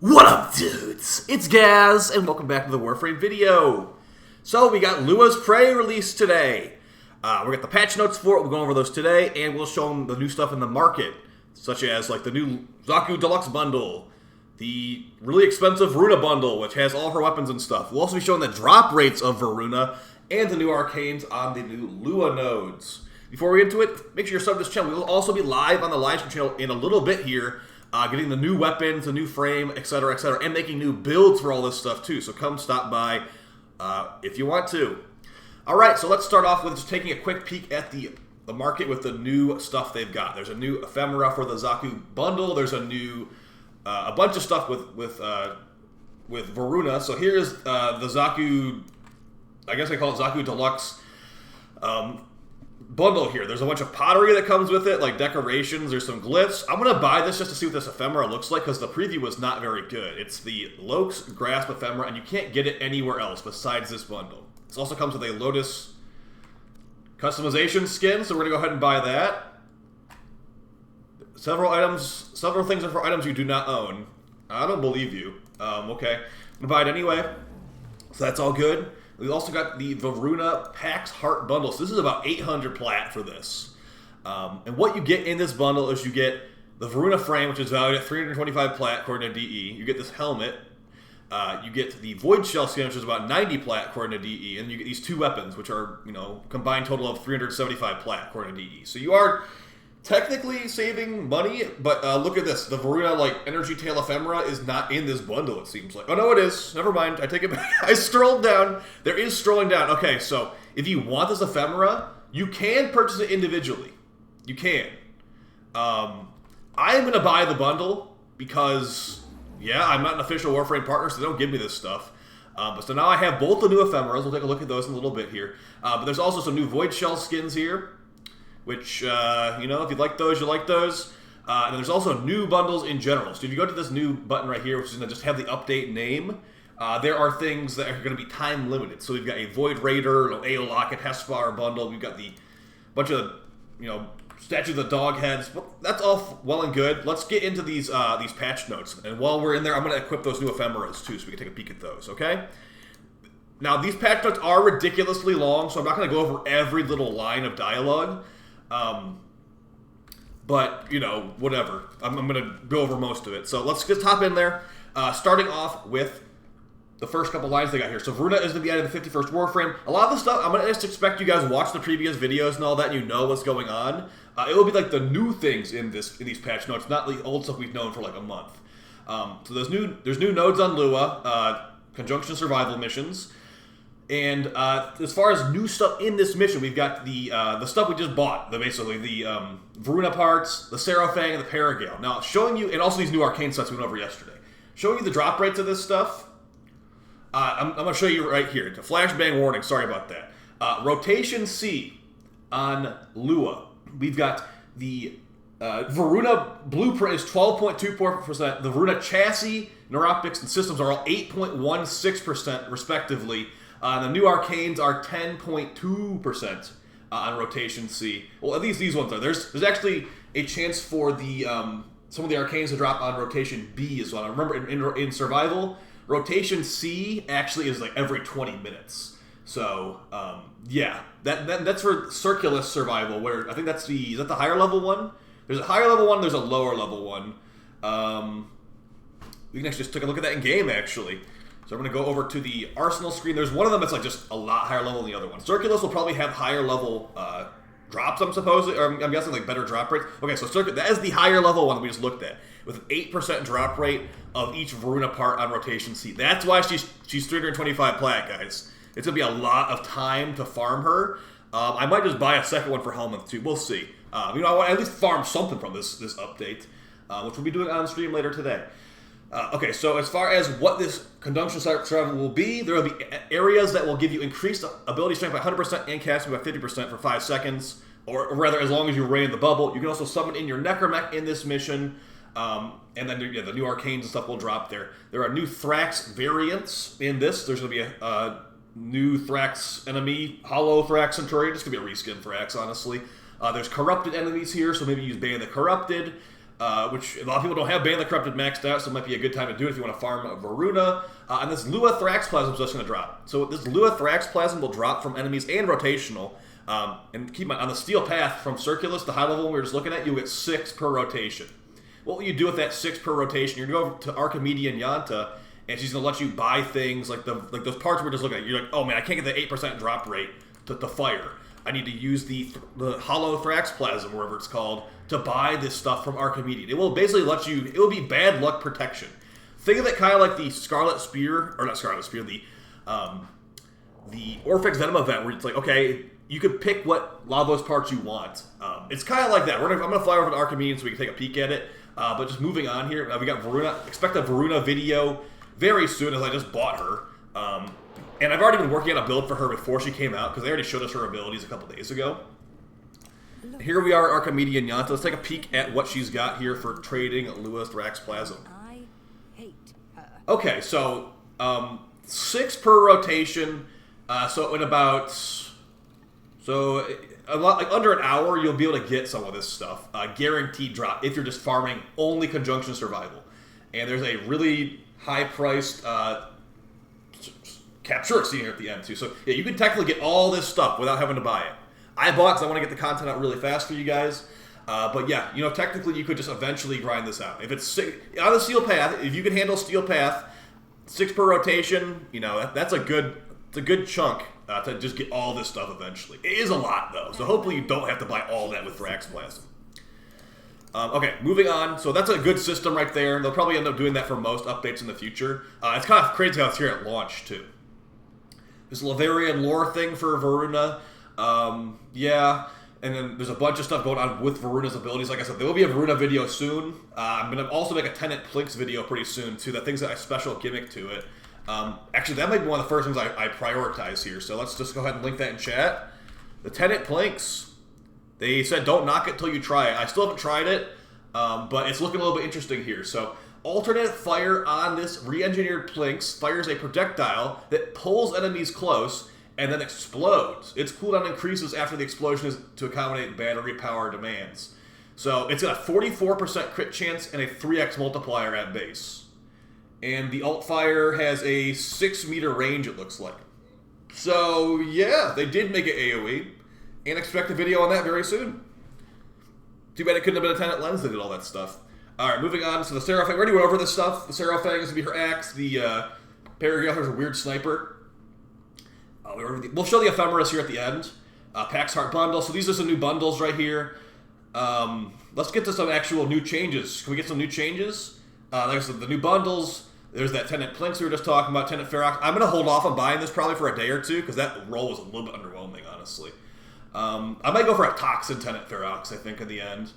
What up, dudes? It's Gaz, and welcome back to the Warframe video. So, we got Lua's Prey released today. We got the patch notes for it, we'll go over those today, and we'll show them the new stuff in the market, such as like the new Zaku Deluxe bundle, the really expensive Varuna bundle, which has all her weapons and stuff. We'll also be showing the drop rates of Varuna, and the new arcanes on the new Lua nodes. Before we get into it, make sure you're subbed to this channel. We will also be live on the livestream channel in a little bit here, getting the new weapons, the new frame, etc., and making new builds for all this stuff too. So come stop by if you want to. Alright, so let's start off with just taking a quick peek at the market with the new stuff they've got. There's a new Ephemera for the Zaku bundle. There's a new, a bunch of stuff with Voruna. So here's the Zaku, I guess I call it Zaku Deluxe bundle here. There's a bunch of pottery that comes with it, like decorations. There's some glyphs. I'm going to buy this just to see what this Ephemera looks like, because the preview was not very good. It's the Lok's Grasp Ephemera, and you can't get it anywhere else besides this bundle. This also comes with a Lotus customization skin, so we're going to go ahead and buy that. Several things are for items you do not own. I don't believe you. Okay. I'm going to buy it anyway. So that's all good. We also got the Voruna Pax Heart Bundle. So this is about 800 plat for this. And what you get in this bundle is you get the Varuna frame, which is valued at 325 plat according to DE. You get this helmet. You get the Void Shell skin, which is about 90 plat according to DE. And you get these two weapons, which are, you know, combined total of 375 plat according to DE. So you are technically saving money, but look at this. The Varuna, like, Energy Tail Ephemera is not in this bundle, it seems like. Oh, no, it is. Never mind. I take it back. I scrolled down. There is scrolling down. Okay, so if you want this Ephemera, you can purchase it individually. You can. I am going to buy the bundle because, yeah, I'm not an official Warframe partner, so they don't give me this stuff. But so now I have both the new Ephemeras. We'll take a look at those in a little bit here. But there's also some new Void Shell skins here, which, you know, if you like those, you like those. And there's also new bundles in general. So if you go to this new button right here, which is going to just have the update name, there are things that are going to be time limited. So we've got a Void Raider, an AO Locket Hespar bundle. We've got the bunch of, you know, statues of the dog heads. Well, that's all well and good. Let's get into these patch notes. And while we're in there, I'm going to equip those new Ephemeras too, so we can take a peek at those, okay? Now, these patch notes are ridiculously long, so I'm not going to go over every little line of dialogue. But, you know, whatever. I'm going to go over most of it. So let's just hop in there, starting off with the first couple lines they got here. So Varuna is going to be added to the 51st Warframe. A lot of the stuff, I'm going to just expect you guys to watch the previous videos and all that, and you know what's going on. It will be like the new things in these patch notes, not the old stuff we've known for like a month. So there's new nodes on Lua, conjunction survival missions. And as far as new stuff in this mission, we've got the stuff we just bought, basically the Voruna parts, the Seraphang, and the Paragale. Now, showing you, and also these new arcane sets we went over yesterday, showing you the drop rates of this stuff. I'm going to show you right here. The flashbang warning, sorry about that. Rotation C on Lua. We've got the Voruna blueprint is 12.24%. The Voruna chassis, neuroptics, and systems are all 8.16% respectively. The new arcanes are 10.2% on Rotation C. Well, at least these ones are. There's actually a chance for the some of the arcanes to drop on Rotation B as well. I remember in Survival, Rotation C actually is like every 20 minutes. So, yeah, that's for Circulus Survival, where I think that's is that the higher level one? There's a higher level one, there's a lower level one. We can actually just take a look at that in game, actually. So I'm going to go over to the Arsenal screen. There's one of them that's like just a lot higher level than the other one. Circulus will probably have higher level drops, I'm supposing, or I'm guessing like better drop rates. Okay, so that is the higher level one we just looked at, with an 8% drop rate of each Varuna part on Rotation C. That's why she's 325 plat, guys. It's going to be a lot of time to farm her. I might just buy a second one for Helmuth too. We'll see. You know, I want to at least farm something from this update, which we'll be doing on stream later today. Okay, so as far as what this conjunction survival will be, there will be areas that will give you increased ability strength by 100% and casting by 50% for 5 seconds, or rather, as long as you raid the bubble. You can also summon in your Necromech in this mission, and then yeah, the new arcanes and stuff will drop there. There are new Thrax variants in this. There's going to be a new Thrax enemy, Hollow Thrax Centurion. It's going to be a reskin Thrax, honestly. There's corrupted enemies here, so maybe use Bane the Corrupted. which a lot of people don't have Bane the Corrupted maxed out, so it might be a good time to do it if you want to farm Varuna. And this Lua Plasm is just going to drop. So this Lua Plasm will drop from enemies and rotational. And keep in mind, on the steel path from Circulus, the high level we were just looking at, you'll get 6 per rotation. What will you do with that 6 per rotation? You're going to go over to Archimedean Yanta, and she's going to let you buy things like those parts we're just looking at. You're like, oh man, I can't get the 8% drop rate to fire. I need to use the Hollow Plasm, wherever it's called, to buy this stuff from Archimedean. It will basically let you, it will be bad luck protection. Think of it kind of like the Scarlet Spear, or not Scarlet Spear, the Orphix Venom event, where it's like, okay, you could pick what a lot of those parts you want. It's kind of like that. I'm going to fly over to Archimedean so we can take a peek at it. But just moving on here, we got Voruna. Expect a Voruna video very soon, as I just bought her. And I've already been working on a build for her before she came out, because they already showed us her abilities a couple days ago. Here we are, Archimedean Yanta. Let's take a peek at what she's got here for trading Lua Plasm. I hate her. Okay, so 6 per rotation. So in about... So, like under an hour, you'll be able to get some of this stuff. Guaranteed drop if you're just farming only Conjunction Survival. And there's a really high-priced capture scene here at the end, too. So, yeah, you can technically get all this stuff without having to buy it. I bought because I want to get the content out really fast for you guys. But, yeah, you know, technically you could just eventually grind this out. If it's on the Steel Path, if you can handle Steel Path, 6 per rotation, you know, that's a good chunk. To just get all this stuff eventually. It is a lot, though, so hopefully you don't have to buy all that with Plasm. Okay, moving on. So that's a good system right there. They'll probably end up doing that for most updates in the future. It's kind of crazy how it's here at launch, too. This Laverian lore thing for Varuna. Yeah, and then there's a bunch of stuff going on with Varuna's abilities. Like I said, there will be a Varuna video soon. I'm going to also make a Tenant Plinks video pretty soon, too. That thing's got a special gimmick to it. Actually, that might be one of the first things I prioritize here, so let's just go ahead and link that in chat. The Tenant Planks. They said don't knock it till you try it. I still haven't tried it, but it's looking a little bit interesting here. So, alternate fire on this re-engineered Planks fires a projectile that pulls enemies close and then explodes. Its cooldown increases after the explosion is to accommodate battery power demands. So, it's got a 44% crit chance and a 3x multiplier at base. And the alt fire has a 6-meter range, it looks like. So, yeah, they did make it AoE. And expect a video on that very soon. Too bad it couldn't have been a Tenant Lens that did all that stuff. Alright, moving on. So the Seraphang, we already went over this stuff. The Seraphang is going to be her axe. The Paragraph is a weird sniper. We'll show the Ephemeras here at the end. Pax Heart Bundle. So these are some new bundles right here. Let's get to some actual new changes. Can we get some new changes? Like I said, the new bundles. There's that Tenant Plinks we were just talking about, Tenant Ferox. I'm going to hold off on buying this probably for a day or two, because that roll was a little bit underwhelming, honestly. I might go for a Toxin Tenant Ferox, I think, in the end.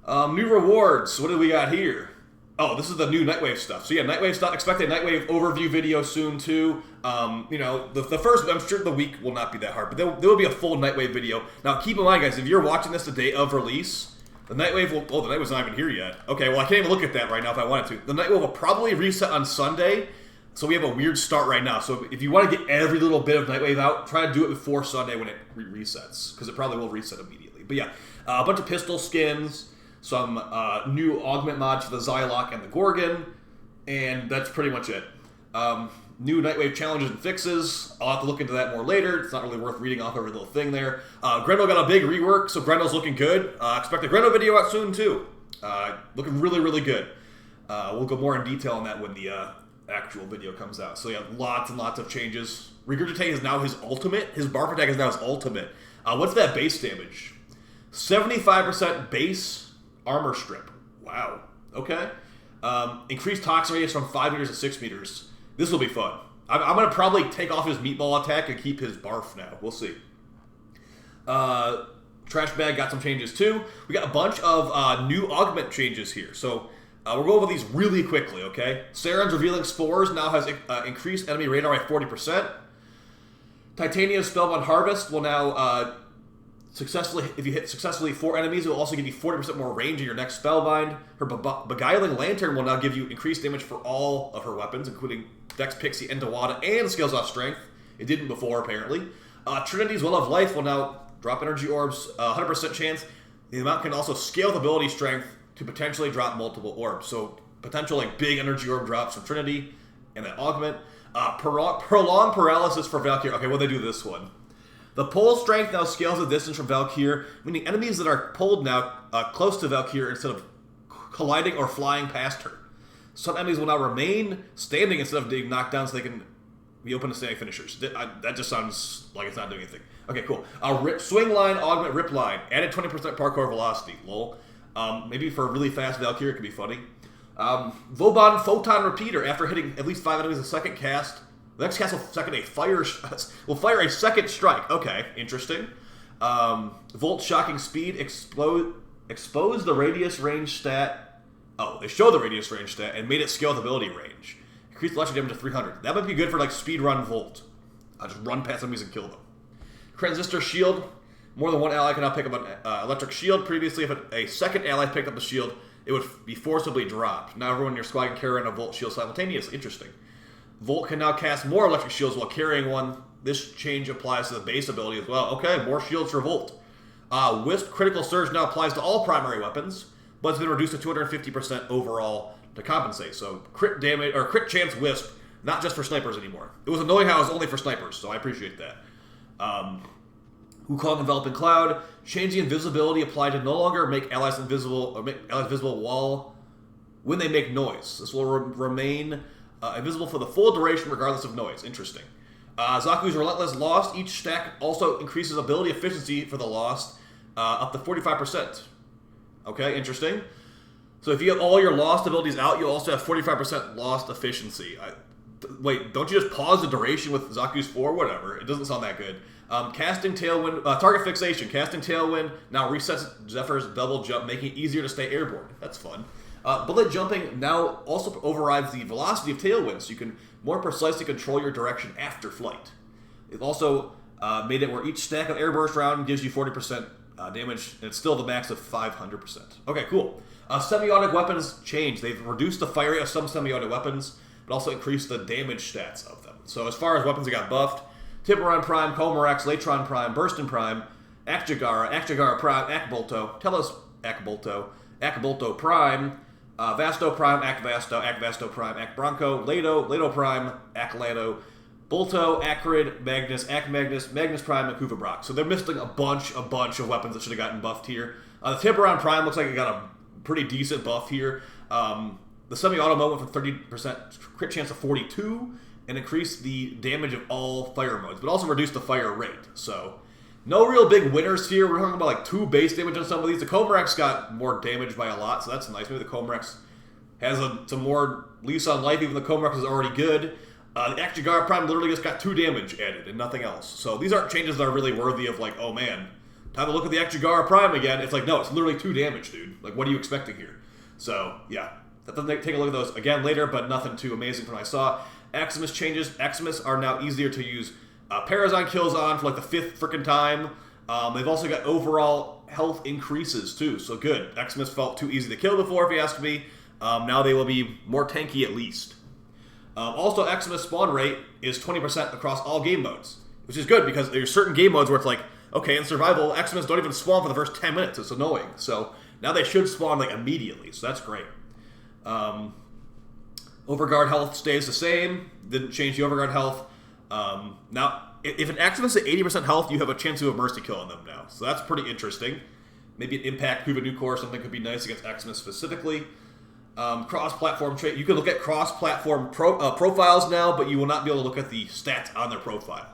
New rewards. What do we got here? Oh, this is the new Nightwave stuff. So yeah, Nightwave stuff. Expect a Nightwave overview video soon, too. You know, the first, I'm sure the week will not be that hard, but there will be a full Nightwave video. Now, keep in mind, guys, if you're watching this the day of release, the Nightwave will... Oh, the Nightwave's not even here yet. Okay, well, I can't even look at that right now if I wanted to. The Nightwave will probably reset on Sunday, so we have a weird start right now. So if you want to get every little bit of Nightwave out, try to do it before Sunday when it resets, because it probably will reset immediately. But yeah, a bunch of pistol skins, some new augment mods for the Xylock and the Gorgon, and that's pretty much it. New Nightwave challenges and fixes. I'll have to look into that more later. It's not really worth reading off every little thing there. Grendel got a big rework, so Grendel's looking good. Expect a Grendel video out soon, too. Looking really, really good. We'll go more in detail on that when the actual video comes out. So yeah, lots and lots of changes. Regurgitate is now his ultimate. His Barf attack is now his ultimate. What's that base damage? 75% base armor strip. Wow. Okay. Increased toxin radius from 5 meters to 6 meters. This will be fun. I'm going to probably take off his meatball attack and keep his barf now. We'll see. Trash Bag got some changes too. We got a bunch of new augment changes here. So we'll go over these really quickly, okay? Saren's Revealing Spores now has increased enemy radar by 40%. Titania's Spellbound Harvest will now if you hit successfully 4 enemies, it will also give you 40% more range in your next Spellbind. Her Beguiling Lantern will now give you increased damage for all of her weapons, including Dex, Pixie, and Dewada, and Scales Off Strength. It didn't before, apparently. Trinity's Well of Life will now drop energy orbs, 100% chance. The amount can also scale with ability strength to potentially drop multiple orbs. So potential like big energy orb drops from Trinity and then Augment. Prolonged paralysis for Valkyrie. Okay, what do they do this one? The pull strength now scales the distance from Valkyrie, meaning enemies that are pulled now close to Valkyrie instead of colliding or flying past her. Some enemies will now remain standing instead of being knocked down so they can be open to standing finishers. That just sounds like it's not doing anything. Okay, cool. Swing line, Augment, Rip line. Added 20% parkour velocity. Lol. Maybe for a really fast Valkyrie it could be funny. Vauban Photon Repeater. After hitting at least 5 enemies a second cast, the next cast will fire a second strike. Okay, interesting. Volt Shocking Speed. Expose the radius range stat. Oh, they show the radius range stat and made it scale with ability range. Increase electric damage to 300. That might be good for like speed run Volt. I'll just run past enemies and kill them. Transistor Shield. More than one ally can now pick up an electric shield. Previously, if a second ally picked up the shield, it would be forcibly dropped. Now everyone in your squad can carry on a Volt shield simultaneously. Interesting. Volt can now cast more electric shields while carrying one. This change applies to the base ability as well. Okay, more shields for Volt. Wisp Critical Surge now applies to all primary weapons, but it's been reduced to 250% overall to compensate. So crit damage or crit chance Wisp, not just for snipers anymore. It was annoying how it was only for snipers, so I appreciate that. Wukong Enveloping Cloud, change the invisibility applied to no longer make allies invisible or make allies visible while when they make noise. This will remain invisible for the full duration regardless of noise. Interesting. Zaku's Relentless Lost. Each stack also increases ability efficiency for the Lost up to 45%. Okay, interesting. So if you have all your Lost abilities out, you'll also have 45% Lost efficiency. Wait, don't you just pause the duration with Zaku's 4? Whatever. It doesn't sound that good. Casting Tailwind, Target Fixation. Casting Tailwind now resets Zephyr's double jump, making it easier to stay airborne. That's fun. Bullet Jumping now also overrides the velocity of Tailwind, so you can more precisely control your direction after flight. It also made it where each stack of Air Burst round gives you 40% damage, and it's still the max of 500%. Okay, cool. Semiotic weapons change. They've reduced the fire rate of some semiotic weapons, but also increased the damage stats of them. So as far as weapons that got buffed, Tiburon Prime, Colmarax, Latron Prime, Burstin Prime, Akjagara Prime, Akbolto, Telos Akbolto, Akbolto Prime, Vasto Prime, Vasto Prime, Bronco, Leto Prime, Lato, Bolto, Acrid, Magnus, Magnus Prime, and Kuvabrock. So they're missing a bunch of weapons that should have gotten buffed here. The Tiburon Prime looks like it got a pretty decent buff here. The semi-auto mode went from 30% crit chance to 42, and increased the damage of all fire modes, but also reduced the fire rate. So, no real big winners here. We're talking about like 2 base damage on some of these. The Comarax got more damage by a lot, so that's nice. Maybe the Comarax has some more lease on life, even though the Comarax is already good. The Akjagara Prime literally just got 2 damage added and nothing else. So these aren't changes that are really worthy of like, oh man, time to look at the Akjagara Prime again. It's like, no, it's literally 2 damage, dude. Like, what are you expecting here? So, yeah. Take a look at those again later, but nothing too amazing from what I saw. Aximus changes. Aximus are now easier to use Parazon kills on for like the 5th frickin' time. They've also got overall health increases too, so good. Aximus felt too easy to kill before, if you ask me. Now they will be more tanky at least. Also, Aximus spawn rate is 20% across all game modes, which is good because there's certain game modes where it's like, okay, in survival, Aximus don't even spawn for the first 10 minutes. It's annoying. So now they should spawn like immediately, so that's great. Overguard health stays the same. Didn't change the Overguard health. Now, if an Aximus at 80% health, you have a chance to have Mercy Kill on them now. So that's pretty interesting. Maybe an Impact, Prove a New Core, something could be nice against Aximus specifically. Cross-platform trait. You can look at cross-platform profiles now, but you will not be able to look at the stats on their profile.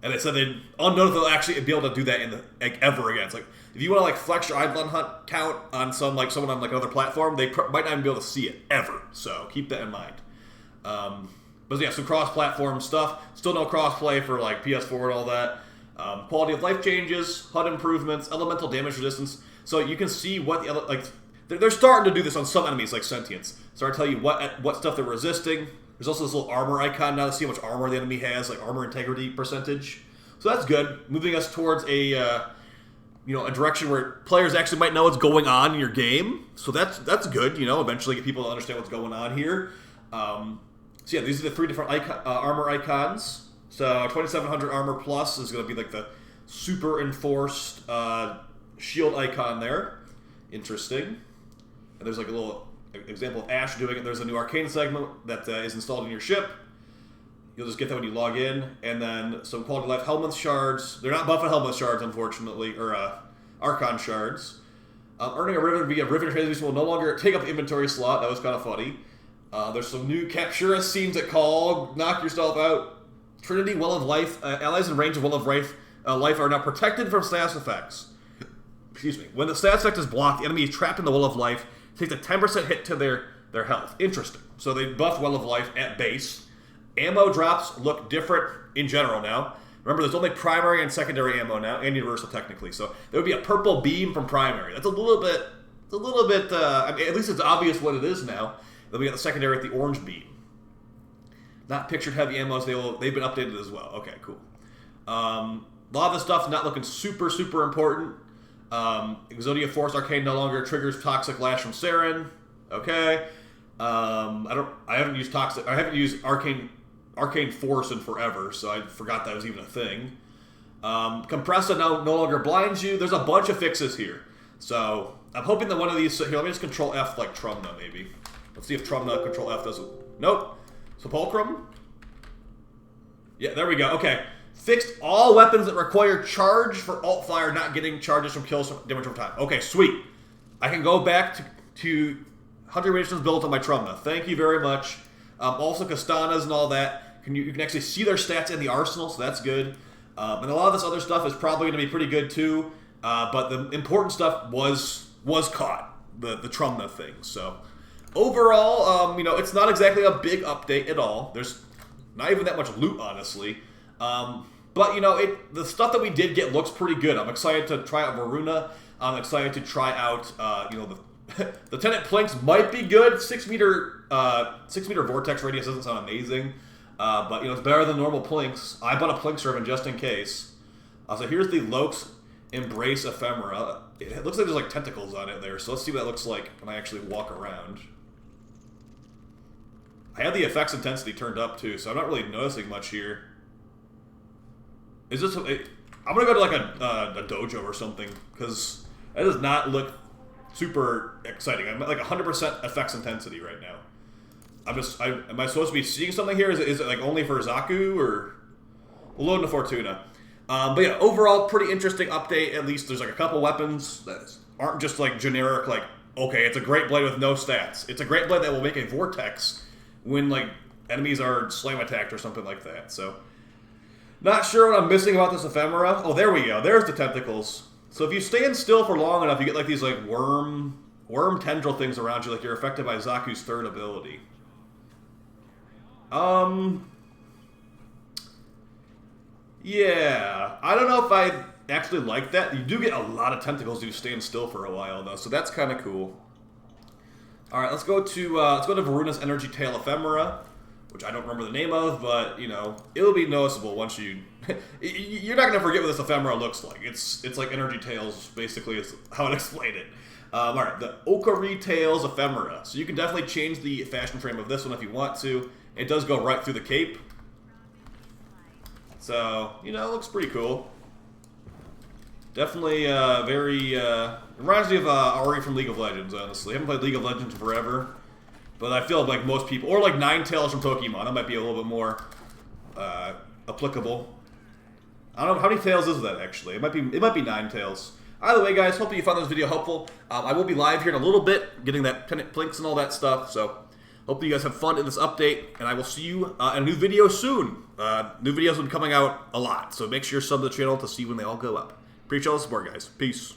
And they said unknown if they'll actually be able to do that in ever again. It's like, if you want to like flex your Eidolon Hunt count on someone on like another platform, they might not even be able to see it ever. So keep that in mind. But yeah, some cross-platform stuff. Still no cross-play for like PS4 and all that. Quality of life changes, HUD improvements, elemental damage resistance. So you can see what they're starting to do this on some enemies like Sentience. So I tell you what stuff they're resisting. There's also this little armor icon now to see how much armor the enemy has, like armor integrity percentage. So that's good. Moving us towards a direction where players actually might know what's going on in your game. So that's good. Eventually get people to understand what's going on here. So yeah, these are the 3 different armor icons. So 2700 armor plus is going to be like the super enforced shield icon there. Interesting. And there's like a little example of Ash doing it. There's a new arcane segment that is installed in your ship. You'll just get that when you log in. And then some quality of life helmet shards. They're not buffing helmet shards, unfortunately, or Archon shards. Earning a ribbon via ribbon transmission will no longer take up the inventory slot. That was kind of funny. There's some new Captura scenes that call knock yourself out. Trinity, Well of Life. Allies in range of Well of Life are now protected from status effects. Excuse me. When the status effect is blocked, the enemy is trapped in the Well of Life. Takes a 10% hit to their health. Interesting. So they buff Well of Life at base. Ammo drops look different in general now. Remember, there's only primary and secondary ammo now, and universal technically. So there would be a purple beam from primary. That's a little bit. I mean, at least it's obvious what it is now. Then we got the secondary with the orange beam. Not pictured heavy ammos. They've been updated as well. Okay, cool. A lot of this stuff's not looking super important. Exodia Force Arcane no longer triggers Toxic Lash from Saren. Okay. I haven't used Arcane Force in forever, so I forgot that was even a thing. Compressa no longer blinds you. There's a bunch of fixes here. So I'm hoping that one of these... Here, let me just Control F like Trumna, maybe. Let's see if Trumna Control F does it. Nope. Sepulchrum? Yeah, there we go. Okay. Fixed all weapons that require charge for alt fire not getting charges from kills from damage over time. Okay, sweet. I can go back to Hunter Munitions built on my Trumna. Thank you very much. Also Castanas and all that. You can actually see their stats in the arsenal, so that's good. And a lot of this other stuff is probably going to be pretty good too. But the important stuff was caught. The Trumna thing. So overall, it's not exactly a big update at all. There's not even that much loot, honestly. But, the stuff that we did get looks pretty good. I'm excited to try out Varuna. I'm excited to try out, the Tenant Plinks might be good. 6 meter vortex radius doesn't sound amazing. But, it's better than normal Plinks. I bought a Plink servant just in case. So here's the Lok's Embrace Ephemera. It looks like there's, like, tentacles on it there. So let's see what that looks like when I actually walk around. I have the effects intensity turned up, too, so I'm not really noticing much here. Is this... I'm gonna go to, like, a dojo or something, because that does not look super exciting. I'm at, like, 100% effects intensity right now. Am I supposed to be seeing something here? Is it like, only for Zaku, or... We'll load into Fortuna. But yeah, overall, pretty interesting update. At least there's, like, a couple weapons that aren't just, like, generic, like, okay, it's a great blade with no stats. It's a great blade that will make a vortex when, like, enemies are slam attacked or something like that, so... Not sure what I'm missing about this Ephemera. Oh, there we go. There's the tentacles. So if you stand still for long enough, you get, like, these, like, worm tendril things around you, like you're affected by Zaku's third ability. Yeah. I don't know if I actually like that. You do get a lot of tentacles if you stand still for a while, though, so that's kind of cool. Alright, let's go to Varuna's Energy Tail Ephemera, which I don't remember the name of, but, it'll be noticeable once you... You're not going to forget what this Ephemera looks like. It's like Energy Tails, basically, is how I'd explain it. Alright, the Okari Tails Ephemera. So you can definitely change the fashion frame of this one if you want to. It does go right through the cape. So, it looks pretty cool. Definitely very... reminds me of Ari from League of Legends, honestly. I haven't played League of Legends in forever. But I feel like most people... Or like Ninetales from Pokemon. That might be a little bit more applicable. I don't know. How many tails is that, actually? It might be Ninetales. Either way, guys, hopefully you found this video helpful. I will be live here in a little bit, getting that Tenant Plinks and all that stuff. So, hopefully you guys have fun in this update. And I will see you in a new video soon. New videos will be coming out a lot. So make sure you sub to the channel to see when they all go up. Appreciate all the support, guys. Peace.